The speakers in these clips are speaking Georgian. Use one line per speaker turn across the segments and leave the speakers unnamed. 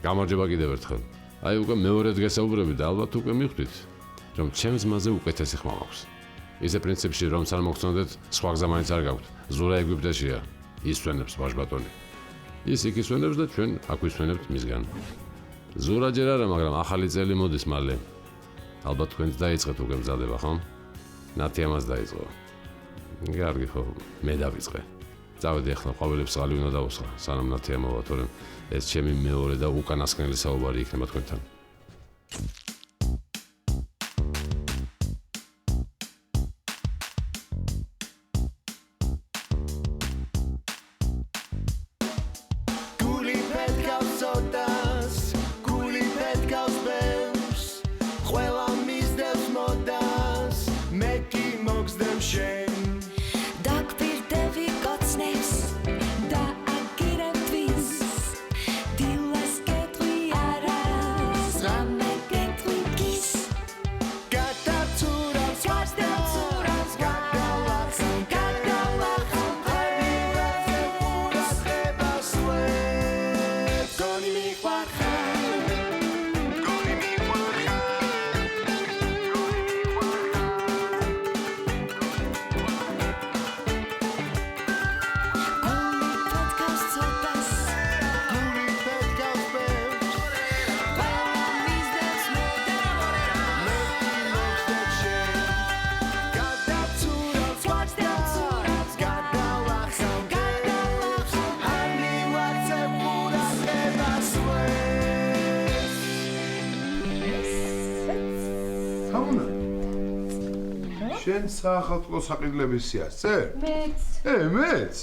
გამარჯობა კიდევ ერთხელ. აი უკვე მეორედ გესაუბრები და ალბათ უკვე მიხვდით, რომ ჩემს მაზე უკეთესი ხმა მაქვს. ისე პრინციპში რომ სან მოგწონდეთ, სხვა გზა მაინც არ გაქვთ. ზურა ეგვიპტეშია, ისვენებს ვაჟბატონი. ის იქ ისვენებს და ჩვენ აქ ვისვენებთ მისგან. ზურა ჯერ არა, მაგრამ ახალი წელი მოდის მალე. ალბათ თქვენც დაიწყეთ უკვე მზადება, ხო? ნათი ამას დაიწყო. კარგი ხო, მე დავიწყე. წავედი ახლა ყვავილებს წყალი უნდა დავუსხა, სანამ ნათი ამოვა, თორემ ეს ჩემი მეორე და უკანასკნელი საუბარი იქნება თქვენთან.
შენ საახალწლო საყიდლების სიას წერ?
მეც.
მეც?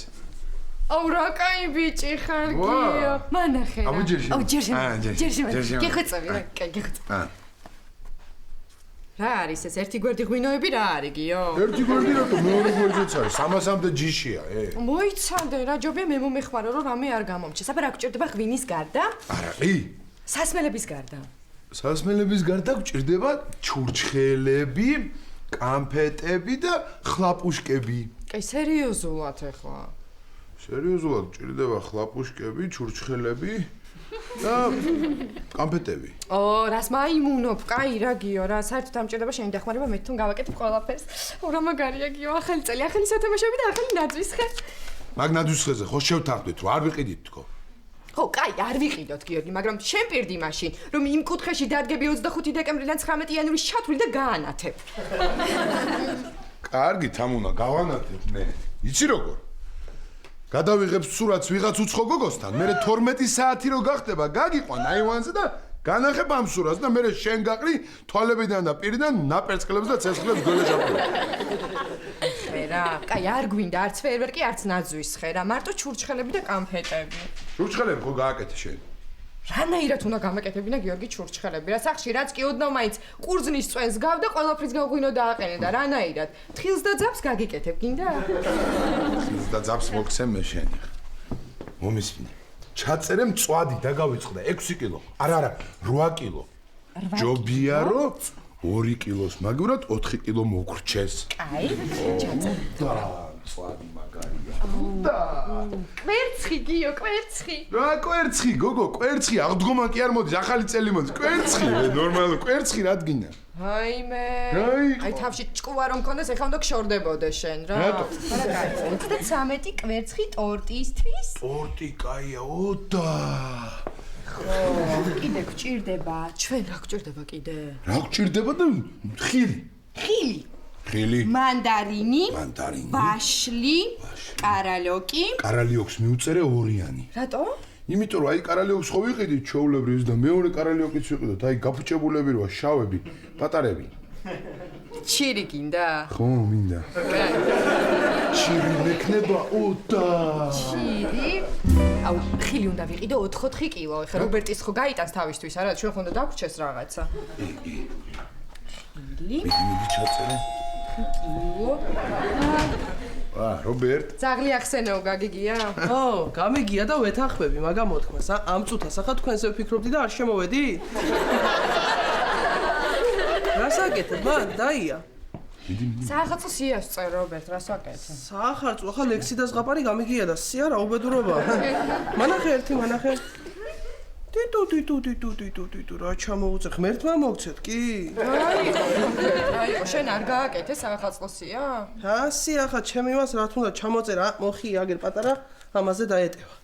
აუ რა კაი ბიჭი ხარ გიო. მანახე.
აუ ჯერში.
ჯერში. გიხეწები რა, კაი გიხეწები. რა არის ეს ერთი გვერდი ღვინოები რა არის გიო?
ერთი გვერდი რატო მეორე გვერდიც არის 300-მდე ჯიშია,
მოიცადე რა ჯობია მე მომეხმარო რომ რამე არ გამომჩეს. აბა რა გჭირდება ღვინის გარდა?
არაყი.
სასმელების გარდა.
სასმელების გარდა გჭირდება ჩურჩხელები, კამფეტები და ხლაპუშკები.
კაი სერიოზულად ეხლა.
სერიოზულად გჭირდება ხლაპუშკები, ჩურჩხელები და კამფეტები.
რას მაიმუნობ, კაი რა გიო რა, საერთოდ ამჭირდება შენი დახმარება, მე თვითონ გავაკეთებ ყველაფერს. რა მაგარია გიო, ახალი წელი, ახალი სათამაშოები და ახალი ნაძვის ხე.
მაგ ნაძვის ხეზე ხო შევთანხმდით, რომ არ ვიყიდით თქო.
ხო, კაი, არ ვიყიდოთ გიორგი, მაგრამ შენ პირდი მაშინ, რომ იმ კუთხეში დადგები 25 დეკემბრიდან 19-იანური შათვლი და გაანათებ.
კარგი, თამუნა, გავანათებ მე. იცი როგორ? გადავიღებ სურათს ვიღაც უცხო გოგოსთან, მე 12 საათი რო გახდება, გაგიყვან აივანზე და განახებ ამ სურათს და მე შენ გაყრი თვალებიდან და პირიდან ნაპერწკლებს და ცეცხლებს გველეშაპო.
ხერა, კაი, არ გვინდა არც ფეერვერკი, არც ნაძვის ხერა, მარტო ჩურჩხელები და კამფეტები.
ჩურჩხელები ხო გააკეთე შენ?
რანაირად უნდა გამეკეთებინა გიორგი ჩურჩხელები? რა სახში რაც კი ოდნავ მაინც ყურძნის წვენს გავ და ყველაფრის გავღვინო დააყენე და რანაირად? თხილს და ძაბს გაგიკეთებ, გინდა?
თხილს და ძაბს მოგცემ მე შენი. მომისმინე. ჩაწერე მწვადი და გავიწყდა 6 კილო. არა, 8 კილო. ჯობია რომ 2 კილოს მაგივრად 4 კილო მოგრჩეს.
კაი, ჩაწერე.
მწვადი მაგარია. და
კვერცხი გიო, კვერცხი.
რა კვერცხი, გოგო, კვერცხი, აღდგომა კი არ მოდის, ახალი წელი მოდის. კვერცხი, ნორმალურად კვერცხი რა დგინა?
აიმე.
აი,
თავში ჭკუა რომ მქონდეს, ეხლა უნდა გშორდებოდე შენ რა.
რატო?
არა, კაი. 33 კვერცხი ტორტისთვის.
ტორტი კაია, ოდა.
კიდე გჭირდება, ჩვენ რა გჭირდება კიდე?
რა გჭირდება და ხილი. ხილი.
მანდარინი.
მანდარინი.
ვაშლი. კარალიოკი.
კარალიოკს მიუწერე 2-იანი.
რატო?
იმიტომ რომ აი კარალიოკს ხო ვიყიდით ჩაულებრივს და მეორე კარალიოკიც ვიყიდოთ, აი გაფუჭებულები როა შავები, პატარები.
ჩირი გინდა?
ხო, მინდა. ჩირი მექნება ოდა.
ჩირი? აუ, ხილი უნდა ვიყიდო 4 კილო. ეხლა რობერტის ხო გაიტანს თავისთვის, არა? ჩვენ ხო უნდა დაგვჭეს რაღაცა. ხილი?
მიდი ჩაწერე.
კილო.
რობერტ.
ძაღლი ახსენეო გაგიგია?
ხო, გამიგია და ვეთანხმები, მაგა მოთქმას, ამ წუთას ახლა თქვენზე ვფიქრობდი და არ შემოვედი? რას აკეთებ, მან, დაია?
საახალწლო სიას წერ რობერტ, რას აკეთე?
საახალწლო, ახლა ლექსი და ზღაპარი გამიგია და სია რა უბედურობა. მანახე ერთი, მანახე. ტიტუ რა ჩამოუწე ღმერთმა მოგცეთ კი?
აიო, შენ არ გააკეთე საახალწლოსია?
ასე ახლა ჩემი მას რა თუნდა ჩამოწერა, მოხი აგერ პატარა, ამაზე დაეტევა.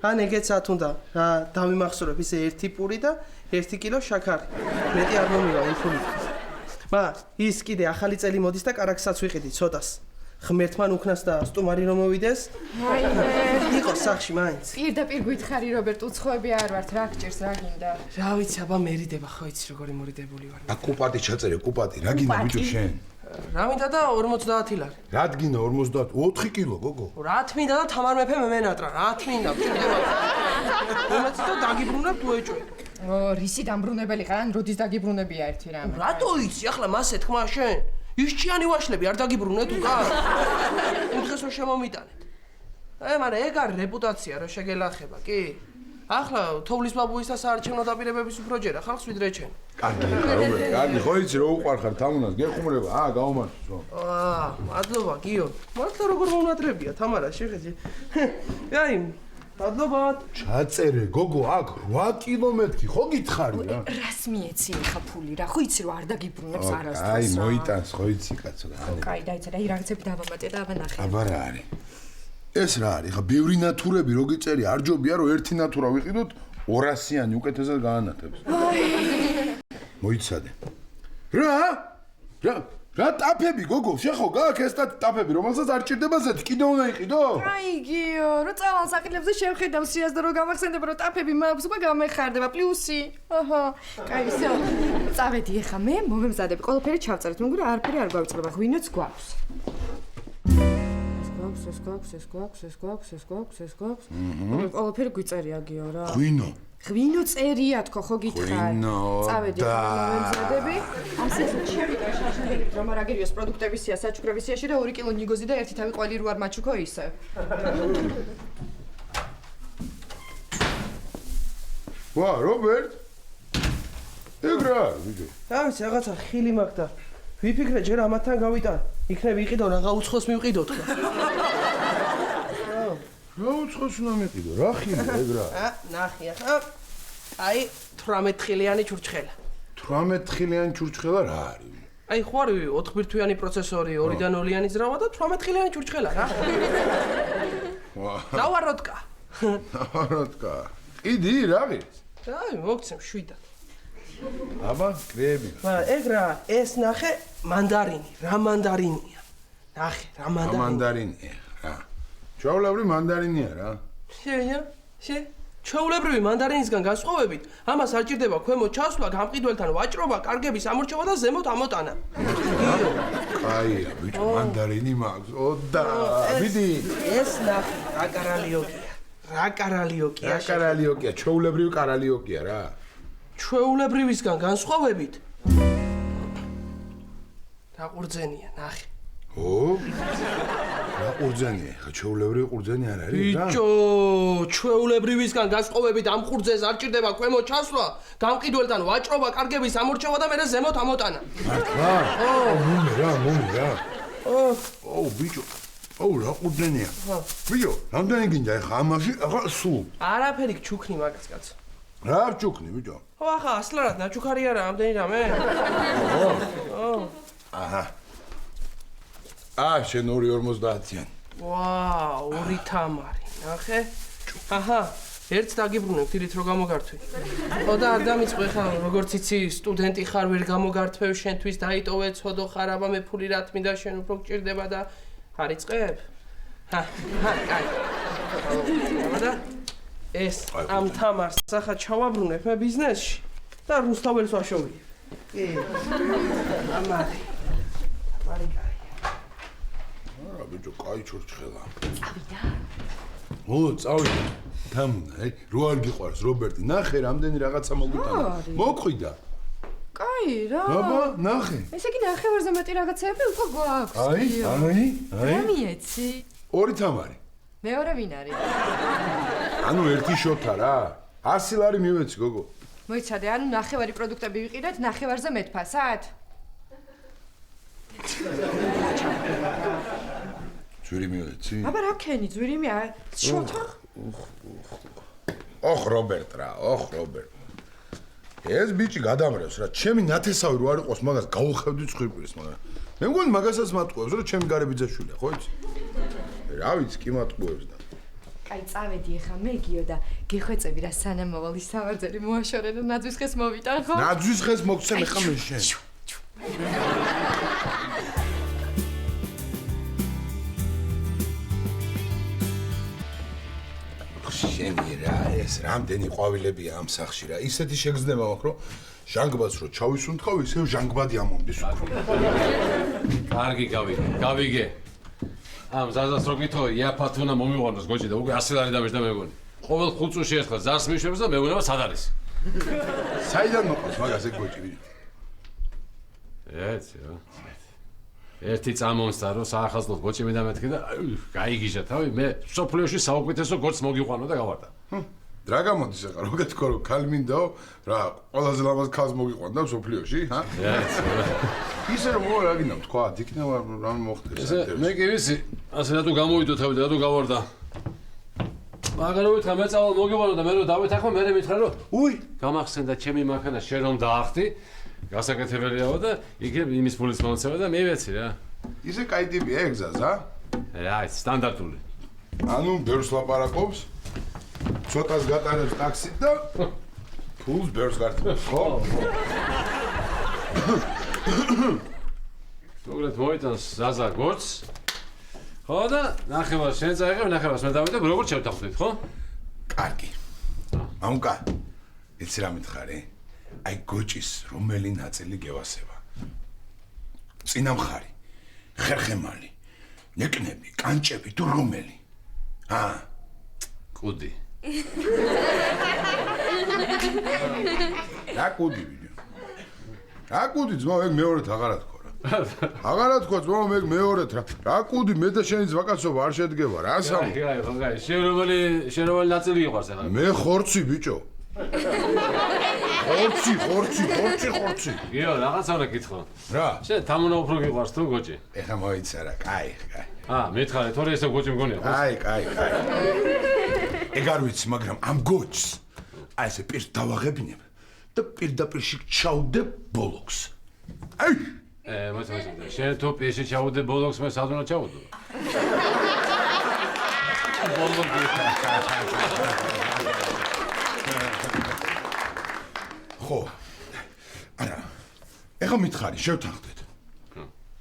ან ეგეც რა თუნდა, რა დავიმახსოვრებ ისე 1 პური და 1 კილო შაქარი. მეტი არ მომივა ინფული. ის კიდე ახალი წელი მოდის და კარაქსაც ვიყიდი ცოტას. ღმერთმან უქნას და სტუმარი რომ მოვიდეს. იყოს სახში მაინც.
პირდაპირ გითხარი რობერტ, უცხოები არ ვართ, რა გჭირს, რა გინდა?
რა ვიცი, აბა მერიდება, ხო იცი როგორი მორიდებული ვარ.
კუპატი ჩაწერე, კუპატი, რა გინდა ბიჭო შენ?
რა მინდა და 50 ლარი.
რა გინდა 50, 4 კილო, გოგო.
რა თმინდა და თამარ მეფე მემენატრა, რა თმინდა, ჭირდება. მომეც და დაგიბრუნებ თუ ეჭვი.
რისი დამბრუნებელი ხარ, როდის დაგიბრუნებია ერთი რამე?
რატო იცი ახლა მასე თქმა შენ? ისჩიანი ვაშლები არ დაგიბრუნეთ უკან? უდღეს რომ შემომიტანეთ. მაგრამ ეგ არ რეპუტაცია რა შეგელახება, კი? ახლა თოვლის ბაბუის და საარჩევნო დაპირებების უფრო ჯერა ხალხს ვიდრე ჩენ.
კარგი ხარ, რობერტ, კარგი, ხო იცი რომ უყარხარ თამუნას, გეხუმრება, გაუმართლოს რომ.
მადლობა, გიო. მართლა როგორ მომნატრებია თამარა, შეხედი. აი, მადლობა.
ჩაწერე, გოგო, აქ 8 კილომეტრი, ხო გითხარი რა?
რას მიეცი ხა ფული რა? ხო იცი რომ არ დაგიბრუნებს არასდროს.
აი, მოიტანს, ხო იცი კაცო რა.
კაი, დაიწერა, რაღაცები დავამატე და აბანახე.
აბა რა არის? ეს რა არის? ხა ბევრი ნათურები რო გიწერი, არ ჯობია რომ ერთი ნათურა ვიყიდოთ 200-იანი უკეთესად გაანათებს. მოიცადე. რა ტაფები გოგო, შეხო გააქ ეს ტაფები, რომელსაც არ ჭირდება ზეთ, კიდე უნდა იყიდო?
აი გიო, რო წავალ საყიდლებზე შევხედავ სიას და რო გამახსენდება რომ ტაფები მაქვს, უკვე გამეხარდება პლუსი. აჰა. კაი, ისე. წავედი ახლა მე მომემზადებ, ყველაფერი ჩავწერეთ, მეგონა არაფერი არ გვავიწყდება, ღვინოც გვაქვს. ეს გვაქვს. ყველაფერი გვიწერია გიო რა. ღვინო წერია თქო, ხო გითხარ. წავედი ახლა მომემზადები. ასე შევიდა შაშადებით რომ არ აგერიოს პროდუქტების სია საჩუქრების სიაში და 2 კილო ნიგოზი და 1 თავი ყველი რო არ მაჩუქო ისე.
ვა, რობერტ. ეგ რა, ვიდეო.
რა ვიცი, რაღაცა ხილი მაქვს და ვიფიქრე ჯერ ამათთან გავიტან. იქნებ იყიდო რაღა უცხოს მივყიდო თქვა.
რა უცხოს უნდა მიყიდო? რა ხილი ეგ რა?
ნახე ახლა. აი 18 ხილიანი ჩურჩხელა.
18 ხილიანი ჩურჩხელა რა არის?
აი ხო არის 4 ბირთვიანი პროცესორი, 2-დან 0-იანი ძრავა და 18 ხილიანი ჩურჩხელა რა. დავაროტკა.
დავაროტკა. იდი რა არის?
აი მოგცემ 7-დან.
აბა, კრეები.
ეგ რა, ეს ნახე მანდარინი, რა მანდარინია. ნახე, რა მანდარინი.
მანდარინია რა. ჩვეულებრივი მანდარინია რა.
შე ჩვეულებრივი მანდარინისგან განსხვავებით, ამას არ ჭირდება ქვემოთ ჩასვლა, გამყიდველთან ვაჭრობა, კარგების ამორჩევა და ზემოთ ამოტანა.
კაია, ბიჭო, მანდარინი მაქვს. ოდა, ვიდი.
ეს ნახე, რა კარალიოკია. რა კარალიოკია,
ჩვეულებრივი კარალიოკია რა.
ჩვეულებრივისგან განსხვავებით. რა ყურძენია, ნახე.
რა ყურძენია? ხა ჩვეულებრივი ყურძენი არ არის რა?
ბიჭო, ჩვეულებრივისგან განსხვავებით ამ ყურძენს არ ჭირდება ქვემოთ ჩასვლა, გამყიდველთან ვაჭრობა, კარგების ამორჩევა და მერე ზემოთ ამოტანა.
მართლა? მომი რა. ბიჭო. რა ყურძენია? ბიჭო, რამდენი გინდა ხა ამაში? ახლა სულ.
არაფერი ჩუქნი მაგას კაცო.
რა ჩუქნი ბიჭო?
ახლა ასლარად ნაჩუქარი არა ამდენი რამე?
აჰა. შენ 2.50-იანი.
ვაუ, 2 თამარი. ნახე. აჰა, ერთს დაგიბრუნებ, თირით რო გამოგართვი. ხო და არ დამიწყე ხა, როგორც იცი, სტუდენტი ხარ, ვერ გამოგართვევ, შენთვის დაიტოვე, ცოდო ხარ, აბა მე ფული რა თმინდა შენ უფრო გჭირდება და არ იწყებ? კაი. და ეს ამ თამარს ახლა ჩავაბრუნებ მე ბიზნესში და რუსთაველს ვაშოვიებ. კი. ამარი.
არა ბიჭო, კაი ჩურჩხელა. წავიდა. თამუნა, რო არ გიყვარს რობერტი, ნახე რამდენი რაღაცა მოგვიტანა. მოყვიდა.
კაი რა.
აბა, ნახე.
ესე იგი ნახევარზე მეტი რაღაცები უკვე გვაქვს.
აი.
რა მიეცი?
2 თამარი.
მეორე ვინ არის?
ანუ ერთი შოთა რა. 100 ლარი მივეცი გოგო.
მოიცადე, ანუ ნახევარი პროდუქტები ვიყიდეთ ნახევარზე მეტფასად?
ძვირი მივეცი?
აბა რა ქენი, ძვირი მია? შოთა?
ოხ რობერტ რა, ოხ რობერტ. ეს ბიჭი გადამრევს რა, ჩემი ნათესავი რო არ იყოს მაგას გაუხევდი ცხვირკვლის, მაგრამ მე მგონი მაგასაც მატყუებს, რომ ჩემი გარებიძაშვილია, ხო იცი? რა ვიცი, კი მატყუებს და.
კაი, წავედი ახლა მე გიო და გეხვეწები რა სანამ მოვალ ის სავარძელი მოაშორე და ნაძვის ხეს მოვიტან, ხო?
ნაძვის ხეს მოგცემ ახლა მე შენ. შენი რა, ეს რამდენი ყვავილებია ამ სახში რა. ისეთი შეგრძნება მაქვს, რომ ჟანგბადს რო ჩავისუნთქავ, ისევ ჟანგბადი ამომდის უფრო.
კარგი, გავიგე. ამ ზაზას რო გითხოვ, იაფათ უნდა მომიყვანოს გოჭი და უკვე 100 ლარი დამეშ და მეგონი. ყოველ 5 წუთში ერთხელ ზარს მიშვებს და მეგონება სად არის?
საიდან მოყავს მაგას ეგ გოჭი?
ეცი რა. ერთი წამონსდა რომ საახალწლოდ გოჭი მინდა მეთქი და გაიგიჟა თავი მე სოფლიოში საუკეთესო გოჭს მოგიყვანო და გავარდა.
რა გამოდის ახლა რო გეთქო რომ ქალი მინდაო რა ყველაზე ლამაზ ქალს მოგიყვანდა სოფლიოში ჰა?
ეცი რა.
ისე რომ რა გინდა თქვა იქნება რამ მოხდეს
ესე მე კი ვიცი ასე რატო გამოვიდო თავი და რატო გავარდა. მაგრამ ვითხრა მე წავალ მოგიყვანო და მე რო დავეთანხმე მე მითხრა რომ უი გამახსენდა ჩემი მანქანა შენ რომ დაახტი გასაკეთებელიაო და იქ იმის ფულის მომცევა და მე ვეცი რა.
ისე კაი ტიპია ეგ ზაზ ა?
რა ის სტანდარტული.
ანუ ბერს ლაპარაკობს ცოტას გატარებს ტაქსით და ფულს ბერს გართმევს ხო?
უბრალოდ მოიტანს ზაზა გორცს ხო და ნახევარს შენ წაიღებ ნახევარს მე დავიდებ როგორ შევთანხმდით ხო?
კარგი. ამუკა იცი რა მითხარი? აი გოჭის რომელი ნაწილი გევასება? წინა მხარი, ხერხემალი, ნეკნები, კანჭები თუ რომელი?
კუდი.
რა კუდი ვიდეო? რა კუდი ძმა ეგ მეორედ აღარა თქო რა. აღარა თქო ძმა ეგ მეორედ რა. რა კუდი მე და შენი ზვაკაცობა არ შედგება რა სამო.
აი, შენ რომელი ნაწილი იყვარს ახლა?
მე ხორცი ბიჭო. ხორცი.
გიო, რაღაცა უნდა გითხრა.
რა?
შენ თამუნა უფრო გიყვარს თუ გოჭი?
ეხა მოიცა რა, კაი.
მითხარი, თორე ესე გოჭი მგონია ხო?
კაი. ეგ არ ვიცი, მაგრამ ამ გოჭს აი ესე პირს დავაღებინებ და პირდაპირში ჩავდებ ბოლოქს. აი!
მოიცა, შენ თუ პირში ჩავუდე ბოლოქს მე სად უნდა ჩავუდო?
ხო. არა. ეხა მითხარი, შევთანხმდეთ.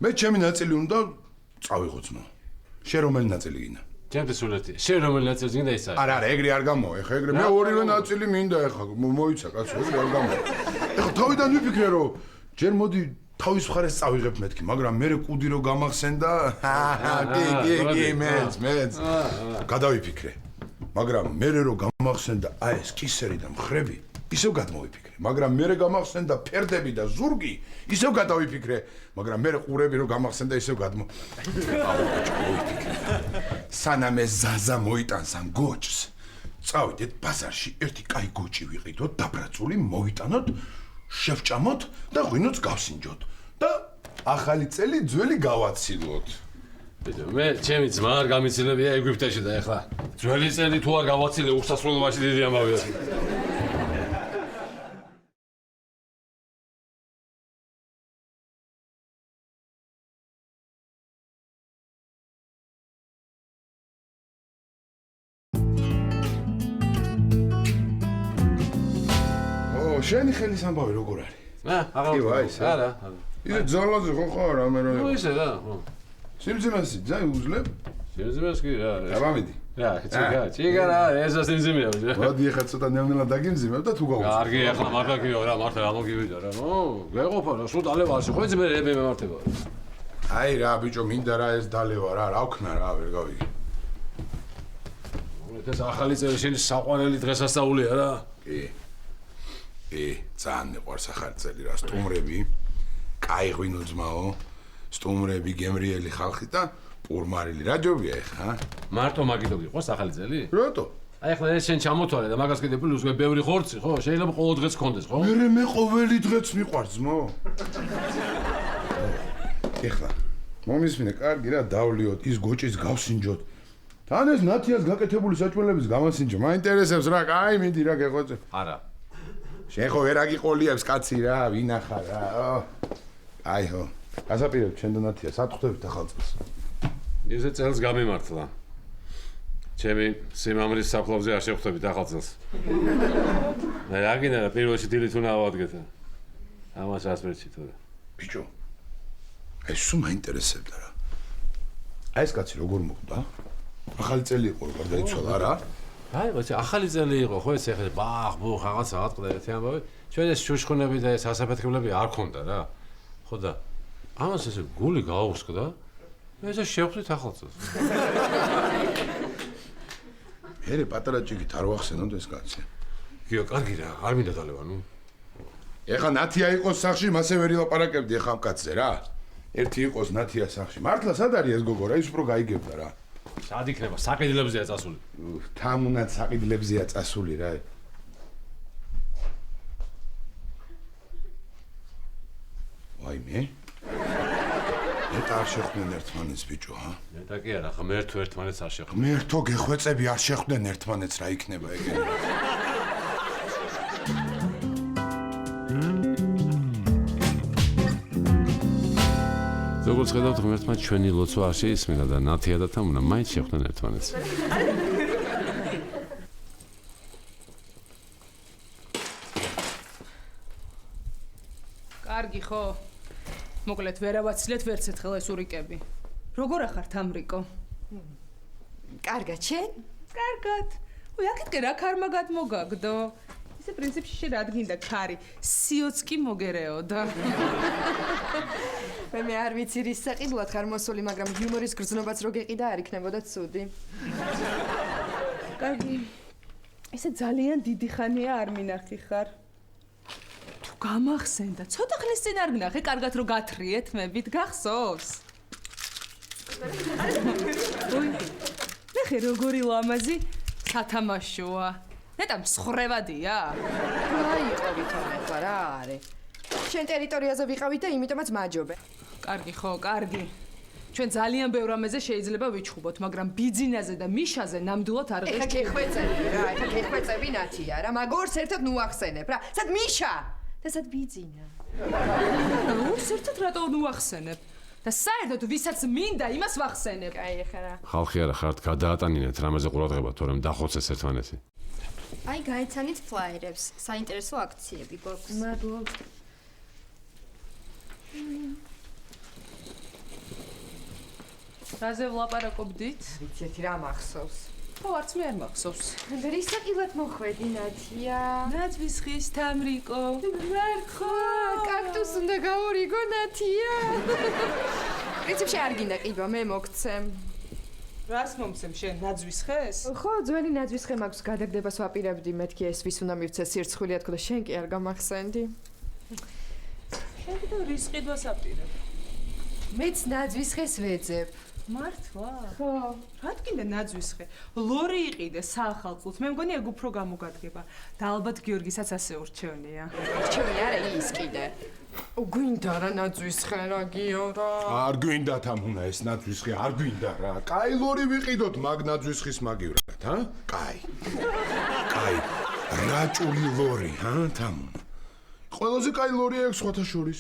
მე ჩემი ნაწილი უნდა წავიღო ძმა. შენ რომელი ნაწილი გინდა?
ჩემთვის სულეთი. შენ რომელი ნაწილი გინდა ის არის?
არა, ეგრე არ გამოვა. ეხა ეგრე მე ორივე ნაწილი მინდა ეხა მოიცა კაცო, ეგრე არ გამოვა. ეხა თავიდან ვიფიქრე რომ ჯერ მოდი თავის მხარეს წავიღებ მეთქი, მაგრამ მე კუდი რო გამახსენდა, კი, მეც. გადავიფიქრე. მაგრამ მე რო გამახსენდა აი ეს კისერი და მხრები, ისევ გადმოვიფიქრე. მაგრამ მე გამახსენდა ფერდები და ზურგი, ისევ გადავიფიქრე. მაგრამ მე ყურები რო გამახსენდა, ისევ გადმოვიფიქრე. სანამ ეს ზაზა მოიტანს ამ გოჭს, წავიდეთ ბაზარში, ერთი კაი გოჭი ვიყიდოთ, დაბრაწული, მოვიტანოთ, შევჭამოთ და ღვინოც გავსინჯოთ და ახალი წელი ძველი გავაცილოთ.
მე ჩემი ძმა არ გამიცილებია ეგვიპტეში და ეხლა ძველი წელი თუ არ გავაცილე უსასრულობაში დიდი ამბავია.
შენი ხელის ამბავი როგორ არის?
არა.
ისე ძალაზე ხო ხარ ამერა?
ნუ ისე რა, ხო.
სიმძიმესი ძაი უძლებ?
სიმძიმეს კი რა.
დავამიდი.
რა, ჩიგარა, ესა სიმძიმეა.
მოდი ახლა ცოტა ნელ-ნელა დაგიმძიმებ და თუ გავუძებ.
კარგი, ახლა მართლა კი რა, მართლა გამოგივიდა რა. ვეყოფა რა, სულ დალევარში, ხო იცი მე მემართება.
აი რა ბიჭო, მინდა რა ეს დალევა რა, რა ვქნა რა, ვერ გავიგე.
ეს ახალი წელი შენი საყვარელი დღესასწაულია რა.
კი, ძალიან მიყვარს ახალი წელი რა, სტუმრები, კაი ღვინო ძმაო, სტუმრები, გემრიელი ხალხი და პურმარილი რა ჯობია ეხა?
მარტო მაგითო გიყვარს ახალი წელი?
რატო?
აი ახლა ეს შენ ჩამოთვალე და მაგას კიდე პლუს ბევრი ხორცი, ხო? შეიძლება ყოველ დღეც გქონდეს, ხო?
მე ყოველი დღეც მიყვარს ძმო. ეხლა მომისმინე, კარგი რა, დავლიოთ, ის გოჭის გავსინჯოთ. თან ეს ნათიას გაკეთებული საჭმელების გამასინჯა მაინტერესებს რა, კაი, მინდი რა გეღვაწე.
არა.
შენ ხო ვერ აგიყოლიებს კაცი რა, ვინახა რა. აი ხო. გასაპირებ ჩვენ და ნათია სათხვდებით ახალ წელს.
ისე წელს გამიმართლა. ჩემი სიმამრის საფლავზე არ შევხვდებით ახალ წელს. მე რა გინდა რა პირველში დილით უნდა ავადგეთ. ამას რას ვერჩი თორე.
ბიჭო. ეს სულ მაინტერესებდა რა. აი ეს კაცი როგორ მოკვდა? ახალი წელი იყო რა დაიცვალა რა.
აი, ვაჭი, ახალი წელი იყო, ხო ეს ეხლა ბახ-ბუხ რაღაცა ატყდა ერთი ამბავი. ჩვენ ეს შუშხუნები და ეს ასაფეთქებლები არ ქონდა რა. ხო და ამას ესე გული გაუსკდა. მე ესე შევხვდით ახალ წელს.
მე პატარა ჭიქით არ ვახსენოთ ეს კაცი.
გიო, კარგი რა, არ მინდა დალევა, ნუ.
ეხა ნათია იყოს სახში, მასე ვერ ილაპარაკებდი ეხა ამ კაცზე რა. ერთი იყოს ნათია სახში. მართლა სად არის ეს გოგო რა, ის უფრო გაიგებდა რა.
სად იქნება, საყიდლებზეა წასული.
თამუნად საყიდლებზეა წასული რა. ვაი მე? მე არ შეხვდნენ ერთმანეთს ბიჭო, ჰა?
მე და კი არა, ღმერთო ერთმანეთს არ შეხვდა.
ღმერთო გეხვეწები არ შეხვდნენ ერთმანეთს რა იქნება ეგ.
როგორც ხედავთ, ღმერთმა ჩვენი ლოცვა არ შეისმინა და ნათია და თამუნა მაინც შეხვდნენ ერთმანეთს.
კარგი ხო? მოკლედ ვერავაცილეთ ვერც ერთხელ ეს ურიკები. როგორ ახართ ამრიკო?
კარგად შენ?
კარგად. ой, აქეთკენ რა ქარმა გადმოგაგდო? ისე პრინციპში შენ რად გინდა ქარი? სიოც კი მოგერეო და.
მე არ ვიცი რის საყიდლად ხარ მოსული, მაგრამ ჰიუმორის გრძნობაც რო გეყიდა არ იქნებოდა ცუდი.
კარგი. ესე ძალიან დიდი ხანია არ მინახი ხარ. თუ გამახსენდა, ცოტა ხნის წინ არ მინახე, კარგად რო გათრიეთ მებით, გახსოვს? ой, ნახე როგორი ლამაზი სათამაშოა. ნეტა მსხრევადია?
აი იყავით ახლა რა არის? შენ ტერიტორიაზე ვიყავით და იმიტომაც მაჯობე.
კარგი ხო, კარგი. ჩვენ ძალიან ბევრ რამეზე შეიძლება ვიჩხუბოთ, მაგრამ ბიძინაზე და მიშაზე ნამდვილად არ
ეხა გეხვეწები რა, ეხა გეხვეწები ნათია რა, მაგორს ერთად ნუ ახსენებ რა. სად მიშა? და სად ბიძინა?
ორს ერთად რატო ნუ ახსენებ? და საერთოდ ვისაც მინდა, იმას ვახსენებ.
კაი, ეხა რა.
ხალხი არა ხართ გადაატანინეთ რამეზე ყურადღება, თორემ დახოცეს ერთმანეთი.
აი, გაიცანით ფლაიერებს, საინტერესო აქციები გვაქვს.
მადლობა.
რაზე ვლაპარაკობდით?
ვიცით რა მახსოვს?
ხო, არც მე არ მახსოვს.
რისაკილად მოხვედი ნათია?
ნაძვის ხის თამრიკო.
ხო, კაქტუს უნდა გაურიგო ნათია. პრინციპში არ გინდა ყიდვა, მე მოგცემ.
რას მომცემ შენ ნაძვის ხეს?
ხო, ძველი ნაძვის ხე მაქვს გადაგდებას ვაპირებდი, მეთქი ეს ვის უნდა მივცე სირცხვილიად, ხო და შენ კი არ გამახსენდი.
შენ კიდევ რის ყიდვას აპირებ?
მეც ნაძვის ხეს ვეძებ.
მართლა?
ხო.
რად გინდა ნაძვის ხე? ლორი იყიდე საახალწლოდ. მე მგონი ეგ უფრო გამოგადგება. და ალბათ გიორგისაც ასე ურჩევნია.
ჩემი არა ის კიდე. გვინდა რა ნაძვის ხე რა გიორა.
არ გვინდა თამუნა ეს ნაძვის ხე, არ გვინდა რა. კაი ლორი ვიყიდოთ მაგ ნაძვის ხის მაგივრად, ჰა? კაი. კაი. რაჭული ლორი, ჰა, თამუნა. ყველაზე კაი ლორია ეგ სხვათა შორის.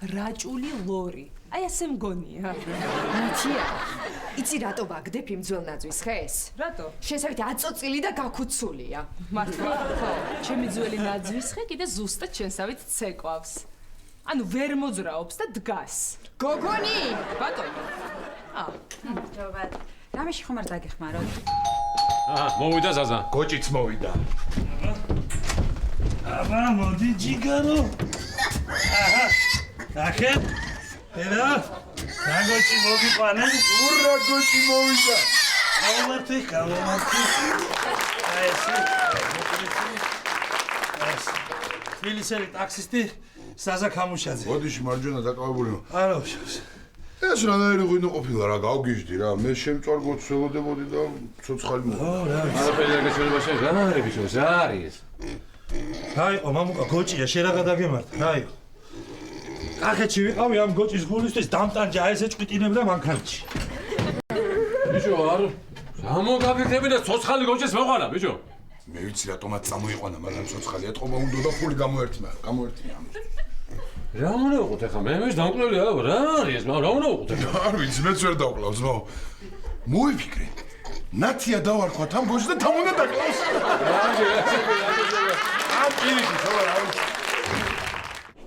რაჭული ლორი. აი ასე მგონია.
ნათია, იცი რატო ვაგდებ იმ ძველ ნაძვის ხეს?
რატო?
შესაძლოა აწოცილი და გაქუცულია.
მართლა? ხო. ჩემი ძველი ნაძვის ხე კიდე ზუსტად ჩვენსავით ცეკვავს. ანუ ვერ მოძრაობს და დგას.
გოგონი!
ბატონო.
მადლობა. რამეში ხომ არ დაგეხმაროთ?
მოვიდა ზაზა.
გოჭიც მოვიდა.
აბა მოდი ჯიგარო. ახე? ელა? რაგოჭი მოგიყვანე?
ურა გოჭი მოვიდა.
გამომართი. აი ეს. თბილისელი ტაქსისტი საზა ქამუშაძე.
ბოდიში მარჯვენა დაკავებული.
არა უშავს.
ეს რანაირი ღვინო ყოფილა რა გავგიჟდი რა. მე შემწვარგოთ ველოდებოდი და ცოცხალი მოვა.
არაფერი არ გეჩვენება შენ, რა არის ბიჭო, რა არის?
რაიყო მამუკა გოჭია შენ რა გადაგემართ? რაიყო. კახეთში ვიყავი ამ გოჭის გულისთვის დამტანჯა ეს ეჭვიტინებდა მანქანაში.
ბიჭო, არ გამოგაფიქრები და ცოცხალი გოჭის მოყარა, ბიჭო.
მე ვიცი რატომაც წამოიყვანა, მაგრამ ცოცხალი ეთყობა უნდა და ფული გამოერთმა ამის.
რა უნდა ვიყოთ ახლა? მე დამკლევია, რა არის ეს? რა უნდა ვიყოთ ახლა?
არ ვიცი, მეც ვერ დავკლავ, ძმაო. მოიფიქრე. ნათია დავარქვათ ამ გოჭს და თან უნდა დაკლავს. ამ პირიქით, ხო რა ვიცი.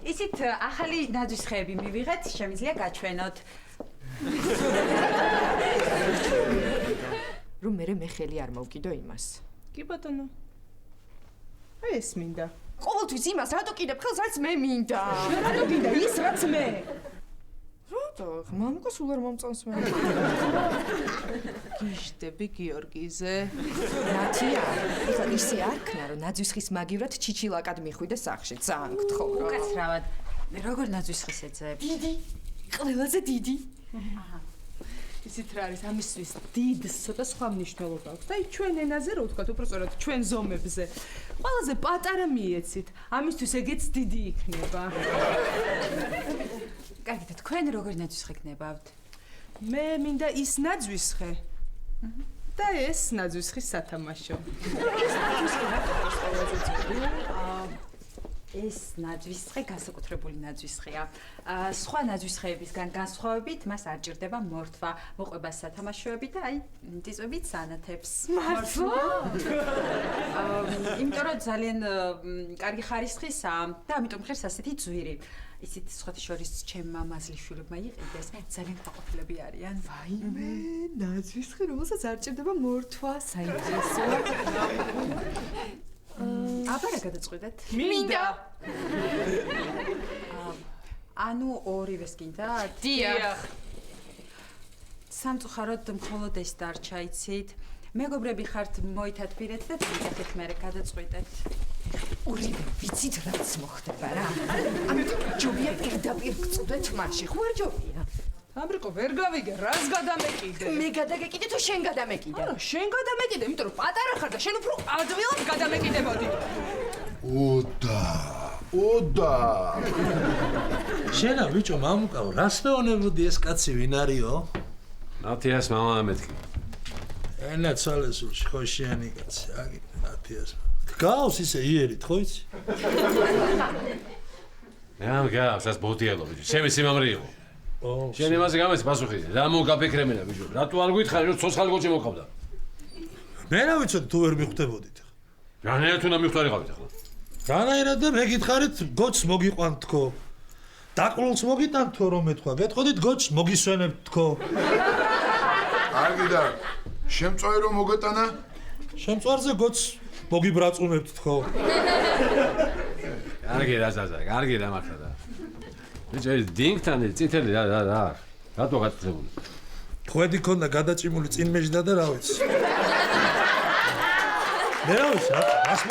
ისიც ახალი ნაძვის ხეები მივიღეთ, შემიძლია გაჩვენოთ.
რომ მე ხელი არ მოვკიდო იმას.
კი ბატონო. აი ეს მინდა.
ყოველთვის იმას რატო კიდებ ხელს, რაც მე მინდა?
რატო გინდა ის რაც მე?
რატო? მამუკა სულ არ მომწონს მე.
გიშდები გიორგიზე.
ნათია, ეხლა ისე არ ქნა, რომ ნაძვის ხის მაგივრად ჩიჩილაკად მიხვიდე სახში. ძალიან გთხოვ რა.
უკაცრავად. მე როგორ ნაძვის ხის ეძებ?
დიდი. ყველაზე დიდი.
ისეთ რა არის ამისთვის დიდს ცოტა სხვა მნიშვნელობა აქვს და აი ჩვენ ენაზე რო ვთქვათ უბრალოდ ჩვენ ზომებზე ყველაზე პატარა მიეცით ამისთვის ეგეც დიდი იქნება.
კარგით, თქვენ როგორ ნაძვის ხე გნებავთ?
მე მინდა ის ნაძვის ხე და ეს ნაძვის ხის სათამაშო.
ეს ნაძვის ხე განსაკუთრებული ნაძვის ხეა. სხვა ნაძვის ხეებისგან განსხვავებით, მას არ ჭირდება მორთვა, მოყვება სათამაშოები და აი, წიწვებით სანათებს.
მართლა?
იმიტომ რომ ძალიან კარგი ხარისხისაა და ამიტომ ხერს ასეთი ძვირი. ისიც სხვათა შორის ჩემმა მამაზლიშვილებმა იყიდეს, ძალიან გაყოფილები არიან.
ვაიმე, ნაძვის ხე, რომელსაც არ ჭირდება მორთვა, საინტერესოა.
აბა რა გადაწყვეტეთ?
მინდა.
ანუ ორივეს გინდათ?
დიახ.
სამწუხაროდ მხოლოდ ეს დარჩა, იცით? მეგობრები ხართ, მოითათბირეთ და წიწახეთ მერე გადაწყვეტეთ.
ორივე ვიცით რაც მოხდება რა. ამიტომ ჯობია პირდაპირ გწვდეთ მასში, ხო არ ჯობია?
ამრიკო ვერ გავიგე, რას გადამეკიდე?
მე გადაგეკიდე თუ შენ გადამეკიდე?
არა, შენ გადამეკიდე, იმიტომ რომ პატარა ხარ და შენ უფრო ადვილად გადამეკიდებოდი.
ოდა.
შენა ბიჭო, მამუკაო, რას მეონებოდი ეს კაცი ვინ არისო?
ნათიას მამა ამეთქი.
ენა ცალესულში ხო შენი კაცი, აგი ნათიას. გავს ისე იერით, ხო იცი?
მე ამ გავს ეს ბოდიელო ბიჭო, ჩემი სიმამრი იყო. შენ იმაზე გამეცი პასუხი. რა მოგაფიქრებინა ბიჭო? რატო არ გითხარი რომ ცოცხალი გოჭი მოყავდა?
მე რა ვიცოდი თუ ვერ მიხვდებოდით.
რანაირად უნდა მიხვდარიყავით ახლა?
რანაირად და მე გითხარით გოჭს მოგიყვანთ თქო. დაყროლს მოგიტანთ თქო რომ ეთქვა. გეტყოდით გოჭს მოგისვენებთ თქო.
კარგი და შემწვარი რომ მოგეტანა?
შემწვარზე გოჭს მოგიბრაწუნებთ თქო.
კარგი რა ზაზა, კარგი რა მართლა და. ბიჭო ეს დინგთან წითელი რა. რატო გაწებული?
ხვედი ქონდა გადაჭიმული წინ მეжда და რა ვიცი. მე რა ვიცი, რას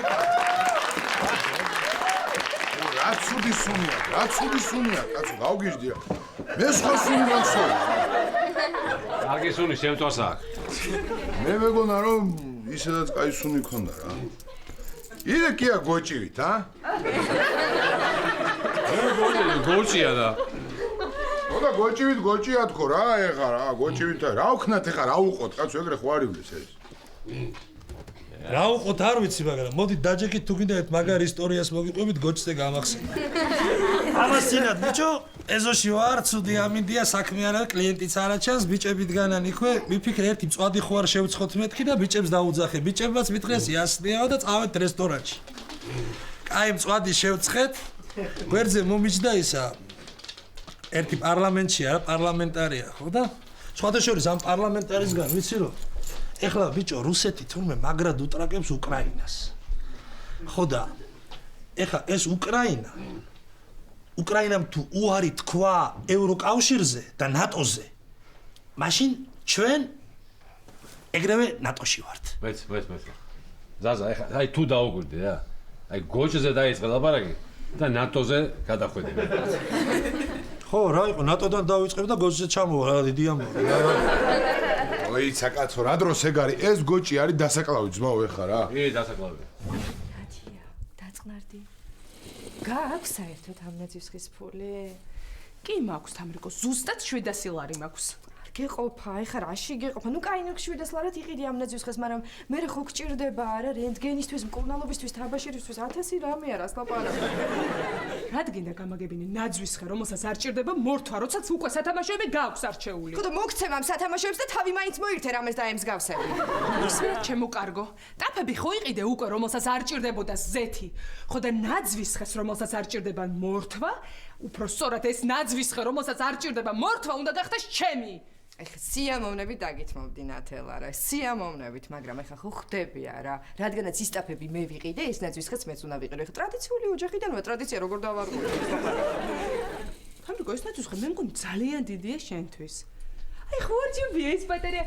რა ცუდი სუნია, კაცო, გავგიჟდი რა. მე სხვა სუნი მაქსოვ.
კარგი სუნი შემწვარს აქვს.
მე მეგონა რომ ისედაც კაი სუნი ქონდა რა. იდე კია გოჭივით, ა?
გოჭია და.
ოდა გოჭივით გოჭია თქო რა, ეხა რა, გოჭივით რა ვქნათ ეხა რა უყოთ, კაცო, ეგრე ხო არ ივლის ეს.
რა უყოთ არ ვიცი, მაგრამ მოდი დაჯეკით თუ გინდათ მაგარ ისტორიას მოგიყვებით გოჭზე გამახსენე. ამას წინათ ბიჭო, ეზოში ვარ, ცუდი ამინდია, საქმე არა, კლიენტიც არა ჩანს, ბიჭები დგანან იქვე, მიფიქრე ერთი მწვადი ხო არ შევცხოთ მეთქი და ბიჭებს დაუძახე. ბიჭებმაც მითხრეს იასნიაო და წავედით რესტორანში. კაი მწვადი შევცხეთ, გვერდზე მომიჯდა ისა ერთი პარლამენტში არა, პარლამენტარია, ხო და? სხვათა შორის ამ პარლამენტარისგან ვიცი რომ ეხლა ბიჭო რუსეთი თურმე მაგრად უტრაკებს უკრაინას. ხო და ეხლა ეს უკრაინამ თუ უარი თქვა ევროკავშირზე და ნატოზე, მაშინ ჩვენ ეგრევე ნატოში ვართ.
მეც. ზაზა, ეხლა აი თუ დაუგვირდი რა. აი გოჭზე დაიწყე ლაპარაკი და ნატოზე გადახვედი.
ხო, რა იყო, ნატოდან დავიწყებ და გოჭზე ჩამოვა, რა დიდი ამბავი.
ოიცა კაცო, რა დროს ეგ არის? ეს გოჭი არის დასაკლავი ძმაო ეხა რა.
კი, დასაკლავი.
ნათია, დაწყნარდი. გააქვს საერთოდ ამ ნაძვის ხის ფული?
კი მაქვს, ამრიკო, ზუსტად 700 ლარი მაქვს.
გეყოფა, ეხლა რაში გეყოფა? ნუ კაი ნახშვიდას ლარად იყიდი ამ ნაძვისხეს, მაგრამ მე ხო გჭირდება არა რენტგენისთვის, მკურნალობისთვის, თაბაშირისთვის 1000 რამე არას ლაპარაკი.
რადგინდა გამაგებინე ნაძვისხე, რომელსაც არ ჭირდება მორთვა, როდესაც უკვე სათამაშოები გაქვს არჩეული.
ხო და მოგცემ ამ სათამაშოებს და თავი მაინც მოირთე რამეს დაემსგავსები.
ისმე ჩემო კარგო. ტაფები ხო იყიდე უკვე, რომელსაც არ ჭირდებოდა ზეთი. ხო და ნაძვისხეს, რომელსაც არ ჭირდება მორთვა, უფრო სწორად ეს ნაძვისხე, რომელსაც არ ჭირდება მორთვა, უნდა გახდეს ჩემი.
ეხლა სიამოვნებით დაგითმობდი ნათელა, სიამოვნებით, მაგრამ ეხლა ხო ხდები არა, რადგანაც ისტაფები მე ვიყიდე, ეს ნაძვისხეც მეც უნდა ვიყიდე. ეხლა ტრადიციული ოჯახიდანვე ტრადიცია როგორ დავარღვევი?
თამრიკო, ეს ნაძვისხე მე მგონი ძალიან დიდია შენთვის. აი ხوارჯობია ეს პატარა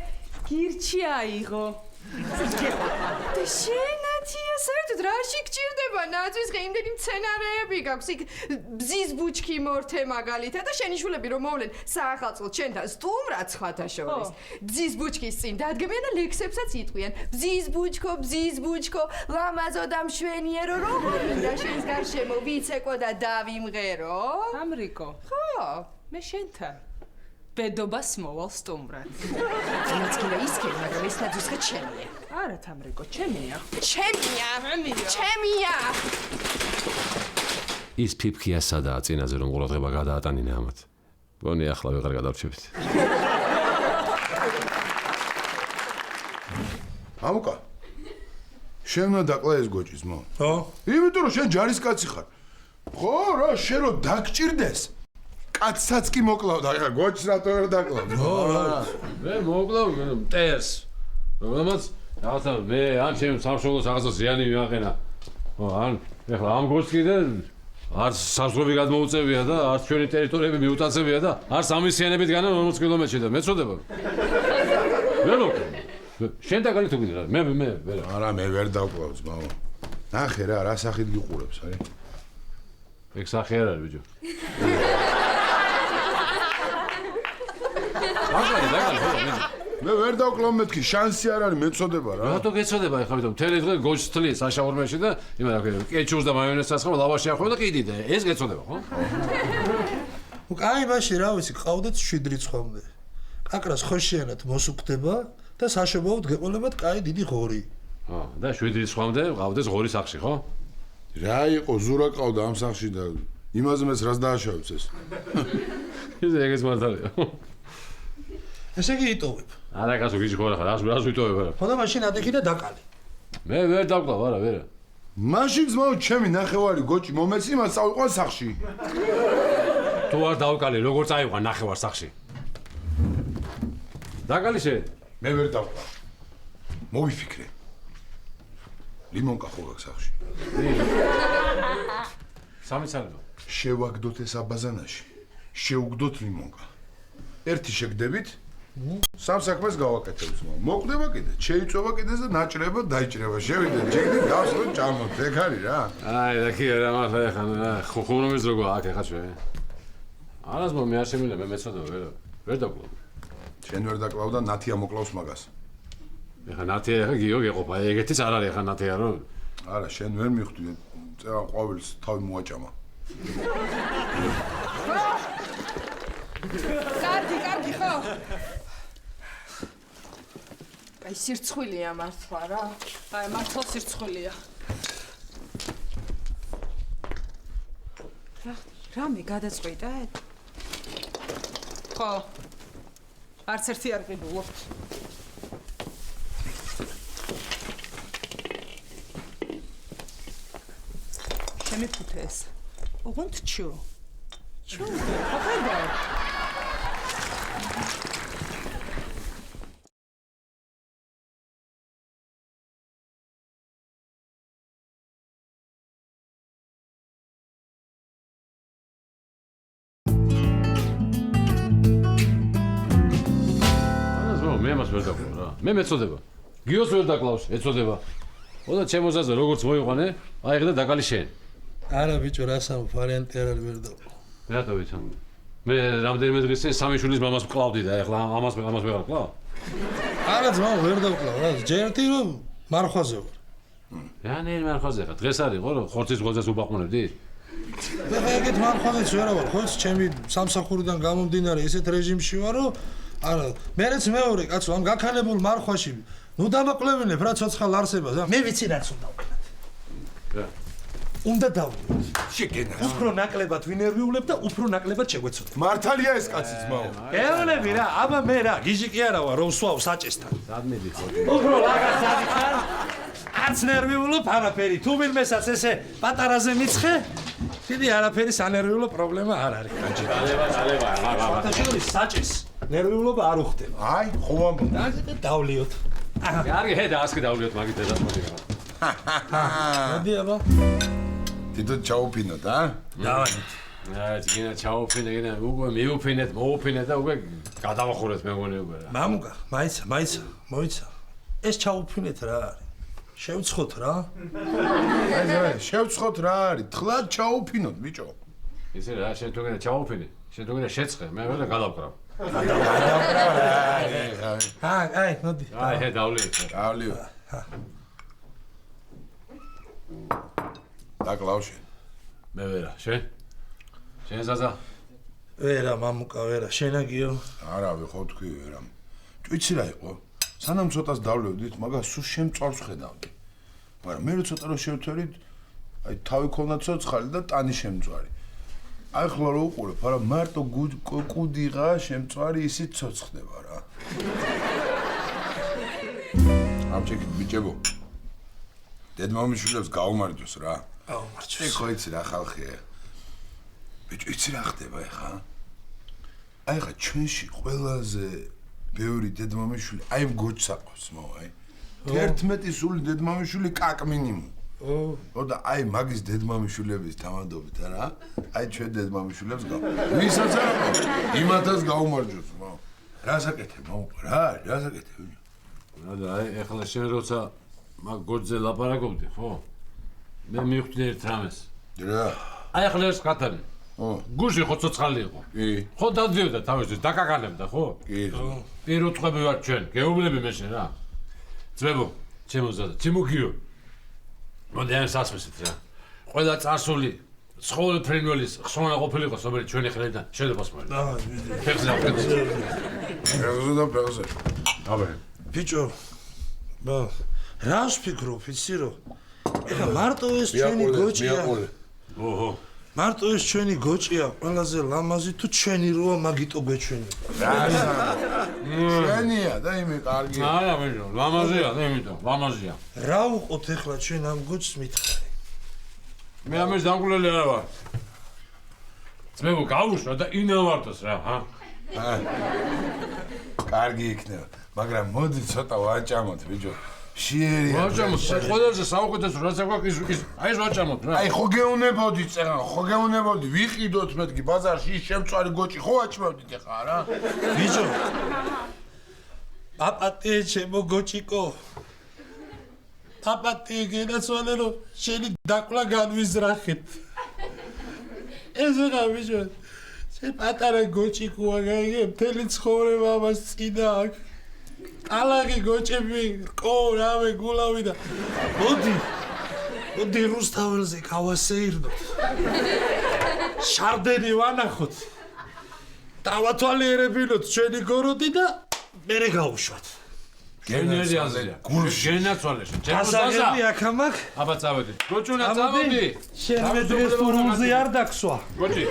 გირჩი აიღო.
და შენათია საერთოდ რაში გჭირდება ნაძვისხე? იმდენი მცენარეები გაქვს, იქ ბზის ბუჩქი მორთე მაგალითად და შენი შვილები რომ მოვლენ საახალწლოდ შენთან სტუმრად სხვათა შორის. ბზის ბუჩქის წინ დადგებიან და ლექსებსაც იტყვიან. ბზის ბუჩქო, ლამაზო და მშვენიერო, როგორ მინდა შენს გარშემო ვიცეკო და დავიმღერო?
თამრიკო,
ხო,
მე შენთან ბედობას მოვალ სტუმრად.
მოცქილა ისქენ, მაგრამ ეს ნაძვისხე ჩემია.
არა თამრიკო, ჩემია.
ჩემია.
ის ფიფქია სადაა წინაზე რომ ყურადღება გადაატანინე ამათ. გონი ახლა ვეღარ გადავრჩებით.
ამუკა. შენ უნდა დაკლა ეს გოჭის მო.
ხო?
იმიტომ რომ შენ ჯარისკაცი ხარ. ხო, რა, შენ რომ დაგჭირდეს. კაცსაც კი მოკლავდა, ეხა გოჭს რატო ვერ დაკლავ?
მე მოკლავ მტერს. რომელმაც რაღაცა მე ან ჩემ სამშობლოს რაღაცა ზიანი მიაყენა. ხო, ან ეხლა ამ გოჭს კიდე არც საზღვრები გადმოუწევია და არც ჩვენი ტერიტორიები მიუტაცებია და არც ამისიანებით განა 40 კილომეტრში და მეწოდება. ვერ მოკლავ. შენ დაგალი თუ კიდე რა? მე ვერ.
არა, მე ვერ დავკლავ ძმაო. ნახე რა, რა სახით გიყურებს, აი.
ეგ სახე არ არის ბიჭო.
მე ვერ დავკლავ მეთქი, შანსი არ არის, მეწოდება რა.
რატო გეწოდება ახლა ვიდრე მთელი დღე გოჯს თლი საშაურმეში და იმენა კეჩურს და მაიონეზს ასხამო ლავაში ახო და კიდიდე. ეს გეწოდება, ხო?
კაი, მაშინ რა ვიცი, ყავდეთ 7 რიცხვამდე. კაკრას ხოშიანად მოსუქდება და საშობაოდ გეყოლებათ კაი დიდი ღორი.
ხო, და 7 რიცხვამდე ყავდეს ღორი სახში, ხო?
რა იყო, ზურა ყავდა ამ სახში და იმაზე მეც რას დააშავებს ეს?
ეგეც მართალია.
ესე იგი იტოვებ.
არა კაცო გიჟი ხო რა, რას ვიტოვებ არა.
ხო და მაშინ ადექი და დაკალი.
მე ვერ დავკლავ არა, ვერა.
მაშინ ძმაო, ჩემი ნახევარი გოჭი მომეცი, მას წავიყვან სახში.
თუ არ დავკალი, როგორ წაიყვან ნახევარ სახში? დაკალი შენ.
მე ვერ დავკლავ. მოვიფიქრე. ლიმონკა ხო გაქვს სახში?
სამიცალება.
შევაგდოთ ეს აბაზანაში. შეუგდოთ ლიმონკა. ერთი შეგდებით, სამ საქმეს გავაკეთებ ძმაო. მოკვდება კიდე, შეიწובה კიდეზე და ნაჭრება დაიჭრება. შევიდეთ, ჯექდი გავსროთ ჭამოთ. ეგ არის რა.
აი, და კი რა მართლა ეხა ხუხურობის როგორ აქ ეხა ჩვენ. არას მე არ შემიძლია მე მეწოდება ვერ დავკლავ.
შენ ვერ დაკლავ და ნათია მოკლავს მაგას.
ეხა ნათია ეხა გიო გეყოფა. ეგეთიც არ არის ეხა ნათია რო.
არა, შენ ვერ მიხვდი. წერა ყვავილს თავი მოაჭამა.
კარგი ხო? აი სირცხვილია მართლა რა.
აი მართლა სირცხვილია.
რამე გადაწყვიტე?
ხო. არც ერთი არ ყიდულობთ. შემიფუთე ეს. ოღონდ ჩო. ჩო. აკადა.
მე მეწოდება. გიოს ვერ დაკლავს, ეწოდება. ოდა ჩემოზაზე როგორც მოიყვანე, აიღე და დაკალი შენ.
არა ბიჭო, რასამ ვარიანტი არ არის ვერ დავკლავ.
რატო ვიცამ? მე რამდენიმე დღის წინ სამი შვილის მამას ვკლავდი და ეხლა ამას ვეღარ ვკლავ.
არა ძმაო, ვერ დავკლავ რა. ჯერტი რომ მარხვაზე ვარ.
რანერ მარხვაზე ხარ? დღეს არის ხო, რომ ხორცის ღოძას უბაყმუნებდი?
და ეგეთ მარხვაზეც ვერავარ, ხო, ჩემი სამსახურიდან გამომდინარე ისეთ რეჟიმში ვარ, რომ არა, მერეც მეორე კაცო, ამ გაქანებულ მარხვაში ნუ დამაკლებინებ რა ცოცხალ არსებას, მე ვიცი რაც უნდა ვქნათ.
რა?
უნდა დავუვით.
შეგენა.
უფრო ნაკლებად ვინერვიულებ და უფრო ნაკლებად შეგვეცოდეთ.
მართალია ეს კაცი ძმაო.
გეუნები რა, აბა მე რა, გიჟი კი არა ვარ, რომ სვავ საჭესთან.
სადმედი ხო?
უფრო ლაგაცადი ხარ? აც ნერვიულობ არაფერი, თუ ვინმესაც ესე პატარაზე მიცხე, დიდი არაფერი სანერვიულო პრობლემა არ არის.
ალევა.
შეგული საჭეს. ნერვიულობა არ უხდება.
აი, ხო ამბობ.
დავლიოთ.
კარგი, ჰედა ასკი დავლიოთ მაგით დედას მოდი რა.
მოდი აბა.
თვითონ ჩაუფინოთ, ა?
დავანით.
აი, გინა ჩაუფინე, გინა უკვე მიუფინეთ, მოუფინეთ და უკვე გადავახურეთ მეგონი უკვე რა.
მამუკა, მაიცა, მოიცა. ეს ჩაუფინეთ რა არის? შევცხოთ რა.
აი, შევცხოთ რა არის? თხლად ჩაუფინოთ, ბიჭო.
ისე რა, შენ თუ გინდა ჩაუფინე, შენ თუ გინდა შეცხე, მე ვერ გადავკრავ.
აი, მოდი.
აი, ჰე დავლიოთ.
დავლიო. დაკლავში.
მე ვერა, შენ? შენ ზაზა?
ვერა, მამუკა, ვერა, შენაგიო.
არავე, ხო თქვი ვერა. ჭვიცი რა იყო? სანამ ცოტას დავლევდით, მაგას სულ შემწვარს ხედავდი. მაგრამ მე ცოტა რომ შევთვერით, აი თავი ქონდა ცოცხალი და ტანი შემწვარი. აი ხლა რო უყურებ, არა მარტო კუდიღა შემწვარი ისიც ცოცხდება რა. ამჩეკით ბიჭებო. დედმამიშვილებს გაუმარჯოს რა.
გაუმარჯოს.
ეხო იცი რა ხალხია. ბიჭო, იცი რა ხდება ეხა? აი ხა ჩვენში ყველაზე ბევრი დედმამიშვილი აი მგოჩს აყავს მოა აი 11 სული დედმამიშვილი კაკმინიმუ ო და აი მაგის დედმამიშვილების თამადობით არა აი ჩვენ დედმამიშვილებს ვისაც არა იმათაც გაუმარჯოს მოა რა საკეთებ მოა რა საკეთებ
და აი ეხლა შენ როცა მაგ გოძზე ლაპარაკობდი ხო მე მივხვდი ერთ რამეს
რა
აი ეხლა ეს ხათანი გუში ხო ცოცხალი იყო
კი
ხო დადიოდა თავისთვის დაკაკანებდა ხო
კი
პირუტყვები ვარ ჩვენ გეუბნები მე შენ რა ძმებო ჩემო ზადა ჩემო გიო მოდი ამ სასმისით რა ყველა წარსული სხეული ფრინველის ხსოვნა ყოფილიყო სომერი ჩვენი ხელიდან შედებას მორი ფეხზე
ფეხზე აბა
ბიჭო რას ფიქრობ იცი რომ ეხა მარტო ეს ჩვენი გოჭია
ოჰო
მარტო ეს ჩვენი გოჭია ყველაზე ლამაზი თუ ჩვენი როა მაგიტო გვეჩვენე
ჩვენია და იმე კარგია
არა ბიჭო ლამაზია და იმიტომ ლამაზია
რა უყოთ ეხლა ჩვენ ამ გოჭს მითხარი
მე ამის დამკვლელი არა ვარ ძმებო გავუშვა და ინავარტოს რა
კარგი იქნება მაგრამ მოდი ცოტა ვაჭამოთ ბიჭო შიერი
ვაჭამოთ ყველაზე საუკეთესო რაც აქვს ის აი ეს ვაჭამოთ რა
აი ხო გეუნებოდი წერან ხო გეუნებოდი ვიყიდოთ მეთქი ბაზარში ის შემწვარი გოჭი ხო აჭმევდით ეხა რა
ბიჭო პაპატე ჩემო გოჭიკო პაპატე გენაცვალე რომ შენი დაკლა განვიზრახეთ ეს რა ბიჭო შენ პატარა გოჭიკო აგაიგე მთელი ცხოვრება ამას წინა აქვს ალაგი გოჭები რკო რავე გულავი და მოდი რუსთაველზე გავასეირდოთ შარდენი ვანახოთ დავათვალიერებინოთ ჩვენი გოროდი და მერე გავუშვათ
გენერი აზრია გენაცვალე
გასაღები აქ ამაკ
აბა წავედი გოჭუნა წავედი
შენ მე დღეს ფურულზე არ დაგსვა
გოჭი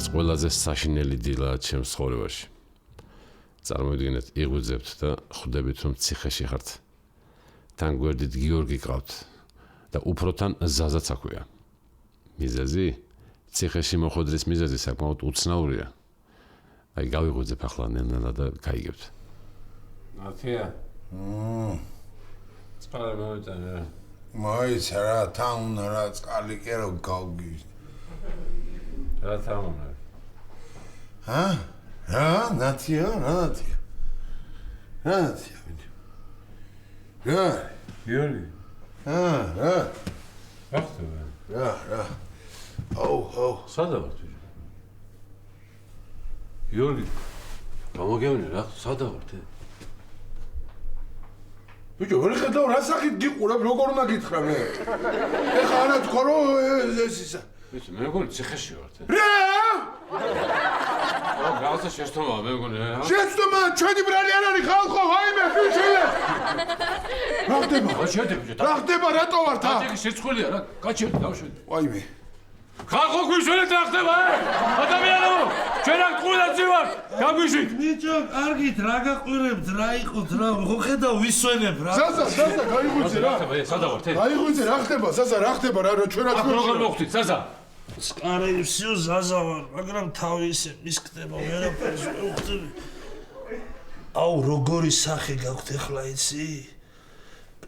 ეს ყველაზე საშინელი დილაა ჩემს ცხოვრებაში. წარმოვიდგინეთ, იღვიძებთ და ხვდებით რომ ციხეში ხართ. თან გვერდით გიორგი ყავთ და უფროთან ზაზაც აქვია. მიზეზი? ციხეში მოხვედრის მიზეზი საკმაოდ უცნაურია. აი გავიღვიძებ ახლა ნენა და გაიგებთ. ნათია. წყალი მოვიტანე.
მოიცა რა თან უნდა რა წყალი კი რომ გავგი
რა თან უნდა
რა ნათია რა
გიორგი
რა
ახლა
რა აუ
სადა ვარ გიორგი გამოგევნე რა, სადა ვარ თე?
ბიჭო, ვერ ხედავ რა სახით გიყურებ, როგორ უნდა გითხრა მე? ეხა არა თქვა რომ ეს ისა.
ვიცი, მე მგონი ციხეში ვარ თე.
რა?
რაღაცა შეცდომა მე მგონი რა.
შეცდომა, ჩვენი ბრალი არ არის ხალხო, ვაიმე, ბიჭო. რა ხდება?
გაჩერდი ბიჭო.
რა ხდება, რატო ვარ თა?
დაჭერი შეცხვილია რა, გაჩერდი, დავშვედი.
ვაიმე.
ხალხო გვიშვენეთ რა ხდება? ადამიანო, ჩვენ აქ ყულაცი ვარ, გაგვიშვით.
ბიჭო, კარგით, რა გაყვირებთ, რა იყოთ, რა ხო ხედავ ვისვენებ რა.
ზაზა, გაიღვიძე რა.
სადა ვარ თე?
გაიღვიძე, რა ხდება, ზაზა, რა ხდება, რა ჩვენ აქ
როგორ მოხდით, ზაზა?
სკარელი всё ზაზა ვარ, მაგრამ თავი ისე მისკდება, ვერაფერს ვერ ვხდები. აუ, როგორი სახე გაქვთ ახლა იცი?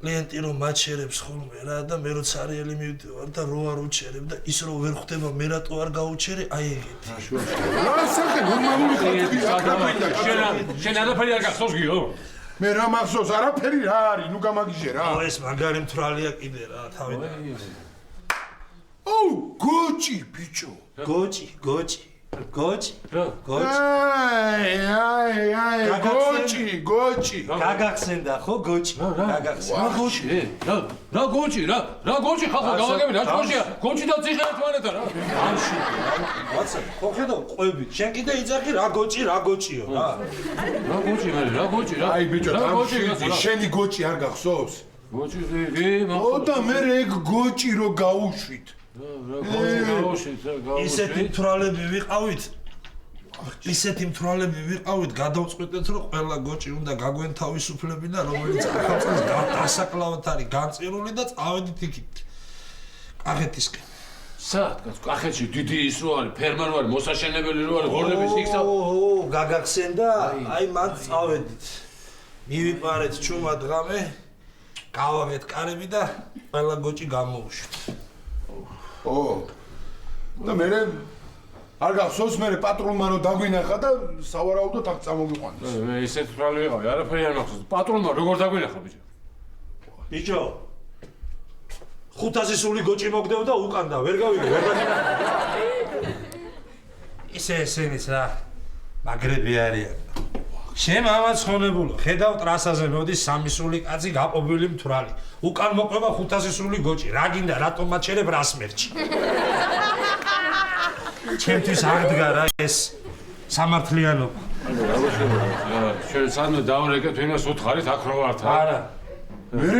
კლიენტი რომ მაჩერებს ხოლმე რა და მე რო ცარიელი მივდივარ და რო არ უჩერებ და ის რო ვერ ხვდება მე რატო არ გაუჩერე, აი ეგეთი.
რა სახე ნორმალური ხალხია,
შენ არაფერი არ გახსოვს გიო?
მე რა მახსოვს, არაფერი რა არის, ნუ გამაგიჟე რა.
აუ ეს მაგარი მთვრალია კიდე რა, თავიდან.
ოუ, გოჭი, ბიჭო.
გოჭი.
რა?
აი, გოჭი.
გაგახსენდა ხო გოჭი? გაგახსენდა.
რა გოჭი? რა გოჭი? რა გოჭი ხალხო გავაგები რა გოჭია? გოჭი და ციხე ერთმანეთთან რა.
ამში. ვაცა, ხო ხედავ ყვები. შენ კიდე იცახი რა გოჭიო რა.
რა გოჭი მე, რა გოჭი რა?
აი, ბიჭო,
რა გოჭი?
შენი გოჭი არ გახსოვს?
გოჭი რი,
ო და მე ეგ გოჭი რო გაუშვით.
რა გოჭი გაუშვით,
ისეთი მთვრალები ვიყავით. გადავწყვეტეთ რომ ყველა გოჭი უნდა გაგვენ თავისუფლებინა, რომელიც ახალწელს დასაკლავად არის განწირული და წავედით იქით. კახეთისკენ.
სად? კახეთში დიდი ის რო არის, ფერმა რო არის, მოსაშენებელი რო არის, ღორდების იქსა.
გაგახსენდა? აი მან წავედით. მივიპარეთ ჩუმა დღამე. გავაღეთ კარები და ყველა გოჭი გამოუშვით.
ო. და მე არ გახსოვს მე პატრონმა რო დაგვინახა და სავარაუდოდ აქ წამოგიყვანეს.
მე ისეთ ბრალი ვიყავი, არაფერი არ მახსოვს. პატრონმა როგორ დაგვინახა ბიჭო?
ბიჭო 500 სული გოჭი მოგდევ და უკანდა, ვერ გავიგე, ვერ დაგინახა. ისე ესენიც რა, მაგრები არიან. შენ ამაც ხონებულო, ხედავ ტრასაზე მოდის 3 სული კაცი გაყობილი მთვრალი. უკან მოყვება 500 სული გოჭი. რა გინდა, რატომ მაჩერებ რას მერჩი? ჩემთვის აღდგა რა ეს სამართლიანობა.
შენ სადმე დავრეკეთ, ვინმეს უთხარით აქ რო ვართ?
არა.
მე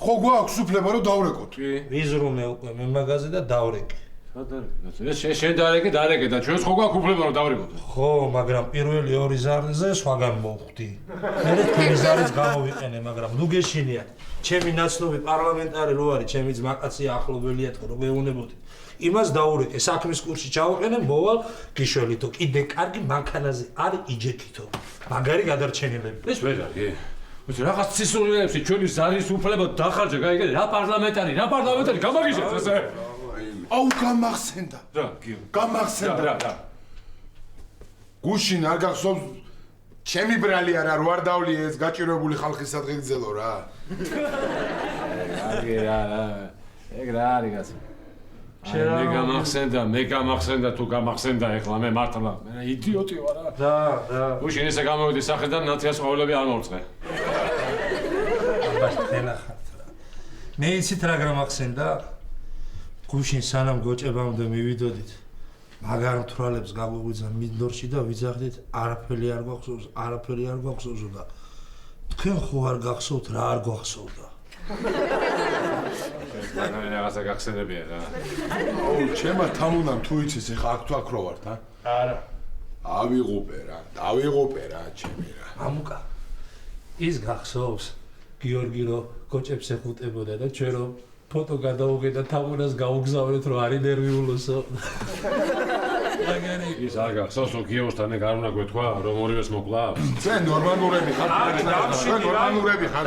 ხო გვაქვს უფლება რომ დავრეკოთ.
ვიზრუნე უკვე მე მაგაზე და დავრეკე.
შენ დარეკე და ჩვენს ხო გვაქვს უფლება რომ დავრეკოთ?
ხო, მაგრამ პირველი 2 ზარზე სხვაგან მოვხვდი. მე თქვენი ზარიც გამოვიყენე, მაგრამ ნუ გეშინიათ. ჩემი ნაცნობი პარლამენტარი რო არის, ჩემი ძმაკაცი ახლობელია თქო, რომ გეუნებოდი. იმას დაურეკე, საქმის კურსში ჩავაყენე, მოვალ გიშველითო, კიდე კარგი მანქანაზე არის იჯექითო. მაგარი გადარჩენილები.
ეს ვერ არის. ვიცი, რაღაც ცისურიებში ჩვენი ზარის უფლება დახარჯა, გაიგე? რა პარლამენტარი, გამაგიჟეთ ესე.
აუ, გამახსენდა.
რა, გიო.
გამახსენდა.
რა.
გუშინ არ გახსოვს ჩემი ბრალი არა რო არ დავლი ეს გაჭირებული ხალხის სადღეგრძელო რა.
ეგ რა არის გასა. მე გამახსენდა თუ გამახსენდა ეხლა მე მართლა მე იდიოტი ვარ რა.
და.
გუშინ ესე გამოვიდი სახედან ნათიას ყვავილები არ მოვწყე.
აბა შენახართ რა. მე იცით რა გამახსენდა? გუშინ სანამ გოჭებამდე მივიდოდით. მაგარ მთვრალებს გაგვიგვიძა მინდორში და ვიძახდით არაფერი არ გვახსოვს და თქვენ ხო არ გახსოვთ რა არ გვახსოვდა.
რაღაცა გახსენებია რა.
აუ, ჩემა თამუნამ თუ იცის ეხა აქ თუ აქ რო ვართ, ა?
არა.
დავიღუპე რა, ჩემი რა.
ამუკა. ის გახსოვს გიორგი რო გოჭებს ეხუტებოდა და ჩვენ რო ფოტო გადავუღედა თამუნას გაუგზავნეთ რომ არის ნერვიულოსო.
ის არ გახსოვს რომ გიოსთან ეგ არ უნდა გვეთქვა რომ ორივეს მოკლავს?
ჩვენ ნორმალურები ხართ.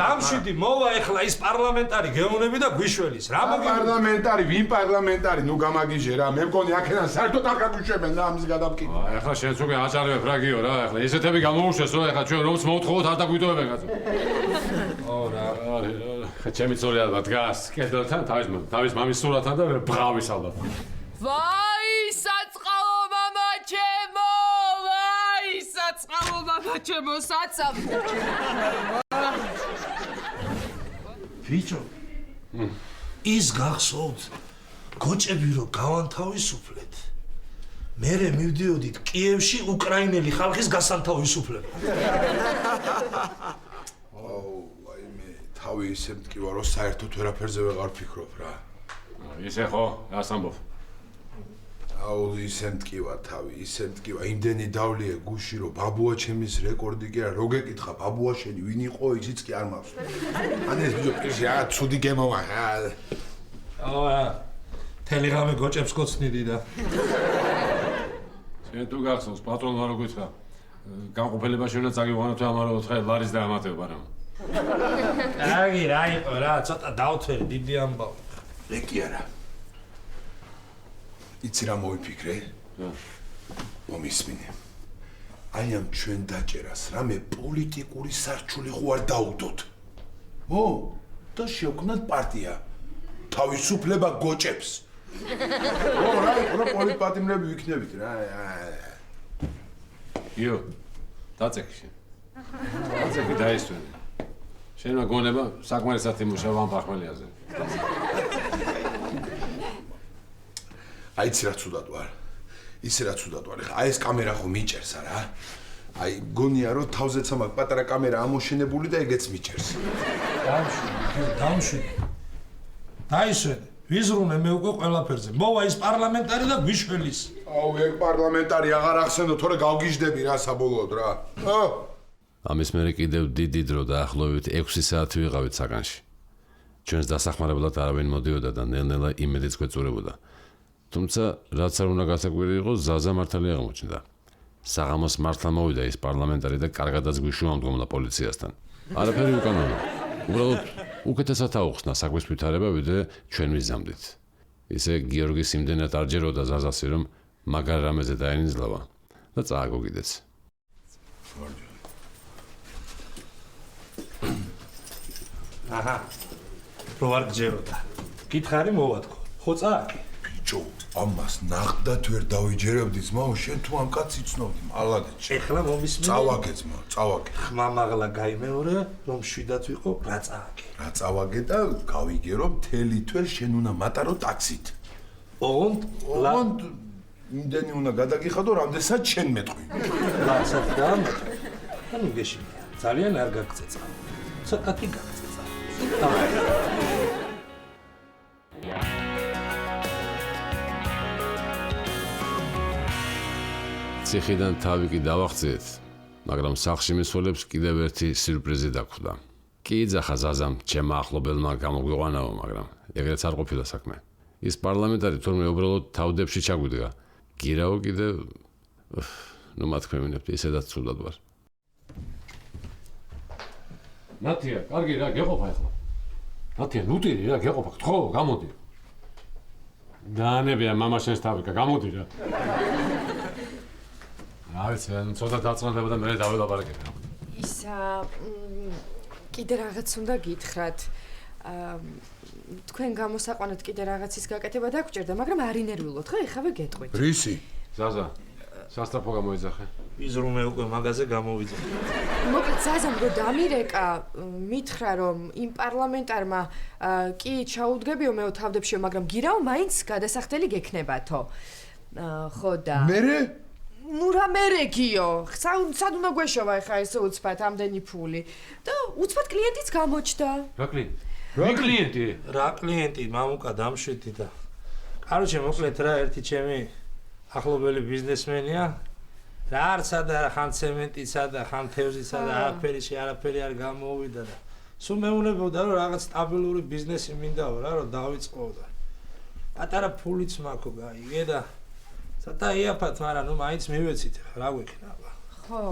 დამშვიდი მოვა ეხლა ის პარლამენტარი გეუნები და გვიშველის. რა
პარლამენტარი, ვინ პარლამენტარი, ნუ გამაგიჟე რა. მე მგონი აქედან საერთოდ არ გაგვიშვებენ რა ამის გადამკითხვა.
ეხლა შენც უკვე აჭარებ რა გიო რა, ეხლა ესეთები გამოუშვეს რომ ეხლა ჩვენ რომც მოვთხოვოთ არ დაგვიტოვებენ კაცო. ო რა, ხა ჩემი ძოლი ალბათ დგას კედელთან თავის მამის სურათთან და ბღავის ალბათ.
ვაი, საწყალო მამა ჩემო! ვაი, საწყალო მამა ჩემო საცამო.
ბიჭო ის გახსოვთ გოჭები რო გავანთავისუფლეთ მერე მივდიოდით კიევში უკრაინელი ხალხის გასანთავისუფლება
ვაიმე თავი ისე მტკივა რომ საერთოდ ვერაფერზე ვეღარ ფიქრობ რა
ისე ხო რას ამბობ
ისე მტკივა თავი ისე მტკივა იმდენი დავლია გუში რომ ბაბუა ჩემის რეკორდი კი არა რო გეკითხა ბაბუა შენი ვინ იყო ისიც კი არ მახსოვს ან ეს ბიჭო პირში რა ცუდი გემოვა
თელეგრამი გოჭებს გოცნიდი და
შენ თუ გახსოვს პატრონმა რო გითხრა განყოფილებაში უნდა წაგიყვანოთ ამარო 4 ლარის დაამატება რა
აგი რა იყო რა ცოტა დავთვერი დიდი ამბავი
მე კი არა იცი რა მოვიფიქრე? მომისმინე. აი ამ ჩვენ დაჭერას რამე პოლიტიკური სარჩული ხო არ დაუდოთ. ო, და შევქმნათ პარტია. თავისუფლება გოჭებს. ო, რა იყო რა პოლიტპატიმრები ვიქნებით რა.
იო, დაწეკი შენ. დაწეკი დაისვენე. შენმა გონება საკმარისად იმუშავა ამ ფახმელიაზე.
აი იცი რა ცუდად ვარ. ისე რა ცუდად ვარ. აი ეს კამერა ხო მიჭერს არა? აი გონია რომ თავზეც ამაკ პატარა კამერა ამოშენებული და ეგეც მიჭერს.
დამშვი. დაისვენე. ვიზრუნე მე უკვე ყველაფერზე. მოვა ის პარლამენტარი და გვიშველის.
აუ ეგ პარლამენტარი აღარ ახსენო, თორე გავგიჟდები რა საბოლოოდ რა.
ამის მერე კიდევ დიდი დრო დაახლოებით 6 საათი ვიყავით საგანში. ჩვენს დასახმარებლად არავინ მოდიოდა და ნელ-ნელა იმედიც გვეწურებოდა. თუმცა რაც არ უნდა გასაკვირი იყოს, ზაზა მართალი აღმოჩნდა. საღამოს მართლა მოვიდა ის პარლამენტარი და კარგადაც გვიშუამდგომლა პოლიციასთან. არაფერი უკანონო. უბრალოდ უკეთესად აუხსნა საქმის ვითარება, ვიდრე ჩვენ მიზამდით. ისე გიორგის იმდენად არ ჯეროდა ზაზასი, რომ მაგარ რამეზე დაენიძლავა და წააგო კიდეც.
აჰა. რო არ გჯეროდა. გითხარი მოვათქო. ხო წააკი.
ბიჭო, ამას ნახდათ ვერ დავიჯერებდი ძმაო, შენ თუ ამ კაცს იცნობდი, მალადეჩი.
ეხლა მომისმინე.
წავაგე ძმა, წავაგე.
ხმამაღლა გაიმეორე, რომ შვიდად ვიყო, რა წააკე.
რა წავაგე და გავიგე რომ მთელი თვე შენ უნდა მატარო ტაქსით.
ოღონდ
იმდენი უნდა გადაგიხადო, რამდენსაც შენ მეტყვი.
ლაცად დამატე. ანუ გეშინია. ძალიან არ გაგწეცა. ცოტათი გაგწეცა.
ციხიდან თავი კი დავახციეთ, მაგრამ სახლში მისვლებს კიდევ ერთი სიურპრიზი დაგვხვდა. კი იძახა ზაზამ ჩემმა ახლობელმა გამოგვიყვანაო, მაგრამ ეგრეც არ ყოფილა საქმე. ის პარლამენტარი თურმე უბრალოდ თავდებში ჩაგვიდგა. გირაო კიდევ ნუ მათქმევინებთ, ისედაც ცუდად ვარ. ნათია, კარგი რა, გეყოფა ახლა. ნათია, ნუტირი რა, გეყოფა, გთხოვ, გამოდი. დაანებია მამა შენს თავიკა, გამოდი რა. ავიცი, ცოტა დაწნდება და მე დაველაპარაკებ.
ისა კიდე რაღაც უნდა გითხრათ. თქვენ გამოსაყვანოთ კიდე რაღაცის გაკეთება დაგჭირდა, მაგრამ არ ინერვილოთ, ხო? ეხავე გეტყვით.
რისი?
ზაზა, სასტრაფო გამოიძახე.
ვიზრუნე უკვე მაგაზე გამოვიძახე.
მოკლედ ზაზამ რო დამირეკა, მითხრა რომ იმ პარლამენტარმა კი ჩაუდგებიო მეო თავდებშიო, მაგრამ გირაო მაინც გადასახდელი გექნებათო. ხო და
მერე?
ნუ რა მერეგიო, სად უნდა გვეშოვა ახლა ეს უცბად ამდენი ფული და უცბად კლიენტიც გამოჩნდა.
რა კლიენტი? რა კლიენტი?
რა კლიენტი, მამუკა დამშვიდი და. კაროჩე, მოკლედ რა ერთი ჩემი ახლობელი ბიზნესმენია. რა არცა და ხან ცემენტისა და ხან თევზისა და არაფერი არ გამოვიდა და. სულ მეუნებოდა რომ რაღაც სტაბილური ბიზნესი მინდაო რა, რომ დავიწყო და. პატარა ფულიც მაქვს გაიგე და ცოტა იაფად, მაგრამ ნუ მაინც მივეცით, რა გვექნება.
ხო.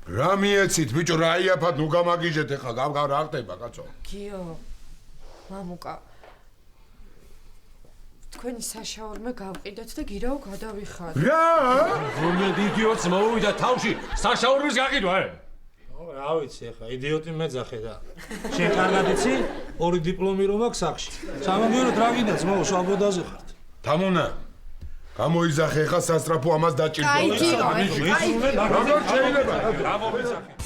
რა მიეცით, ბიჭო, რა იაფად, ნუ გამაგიჟეთ ახლა, რა ხდება, კაცო?
გიო, მამუკა. თქვენი საშაორმე გავყიდეთ და გირაო გადავიხადე.
რა?
რომელი იდიოტს მოვიდა თავში საშაურმის გაყიდვა,
რა ვიცი ახლა, იდიოტი მეძახე და. შენ კარგად იცი? 2 დიპლომი რომ აქვს სახში. სამაგიეროდ რა გინდა ძმაო, შვაბოდაზე ხართ.
თამუნა. გამოიზახე ხა სასტრაფო ამას დაჭირდა.
კაი, ჯირო.
როგორ შეიძლება?
რა მომიზახე?